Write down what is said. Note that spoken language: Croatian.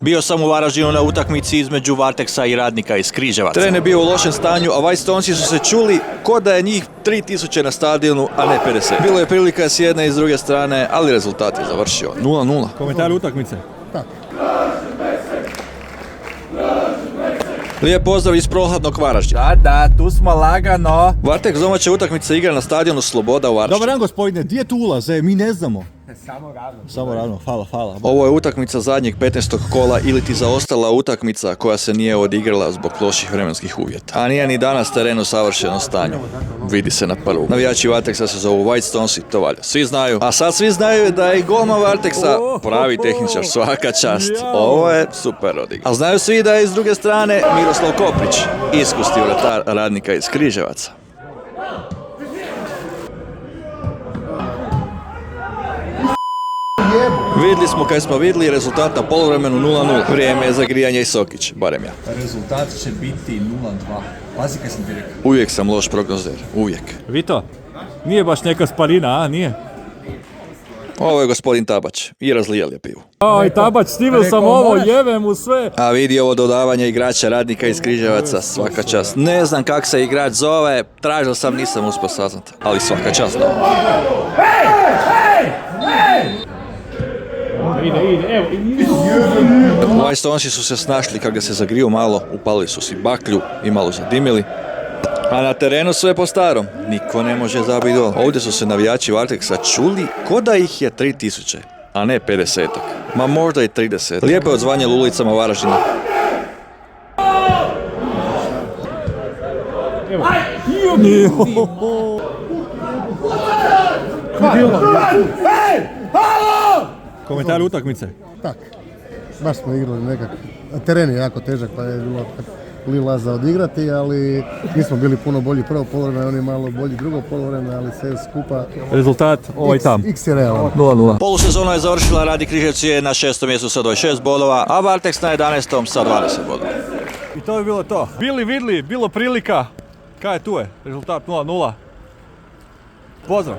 Bio sam u Varaždinu na utakmici između Varteksa i Radnika iz Križevaca. Teren je bio u lošem stanju, a White Stonesi su se čuli ko da je njih 3000 na stadionu, a ne 50. Bilo je prilika s jedne i s druge strane, ali rezultat je završio 0:0. Komentar utakmice. Lijep pozdrav iz prohladnog Varaždina. Da, tu smo lagano. Varteks domaća utakmica igra na stadionu Sloboda u Varaždinu. Dobar dan gospodine, gdje je tu ulaze? Mi ne znamo. Samo ravno. Hvala. Ovo je utakmica zadnjeg 15. kola ili ti zaostala utakmica koja se nije odigrala zbog loših vremenskih uvjeta. A nije ni danas teren u savršenom stanju. Vidi se na prvu. Navijači Varteksa se zovu White Stonesi, to valja. Svi znaju. A sad svi znaju da je i golman Varteksa pravi tehničar, svaka čast. Ovo je super odigran. A znaju svi da je iz druge strane Miroslav Koprić, iskusni vratar Radnika iz Križevaca. Vidjeli smo kad smo vidjeli rezultat na poluvremenu 0:0. Vrijeme je za grijanje i sokić, barem ja. Rezultat će biti 0:2. Pazi kaj sam ti rekao. Uvijek sam loš prognozer, uvijek. Vito, nije baš neka sparina, a nije? Ovo je gospodin Tabać i razlijal je pivu. Aj, Tabać, stivil sam ovo, jebem mu sve. A vidi ovo dodavanje igrača Radnika iz Križevaca, svaka čast. Ne znam kak se igrač zove, tražio sam, nisam uspio saznat, ali svaka čast. White Stonesi su se snašli kad ga se zagriju malo, upalili su si baklju i malo zadimili. A na terenu sve po starom, niko ne može zabiti gol. Ovdje su se navijači Varteksa čuli ko da ih je 3000, a ne 50-ak. Ma možda i 30. Lijepo je odzvanjalo ulicama Varaždina. Komentar utakmice. Tak, baš smo igrali nekak, teren je jako težak pa je bilo lila za odigrati, ali mi smo bili puno bolji prvo poluvreme, oni malo bolji drugo poluvreme, ali sve skupa Rezultat ovaj tam. X je realan. 0:0. Polusezona je završila, Radnik Križevci je na 6. mjestu sa 26 bodova, a Varteks na 11. sa 20 bodova. I to je bilo to. Bili vidli, bilo prilika. Kaj tu je? Rezultat 0:0. Pozdrav.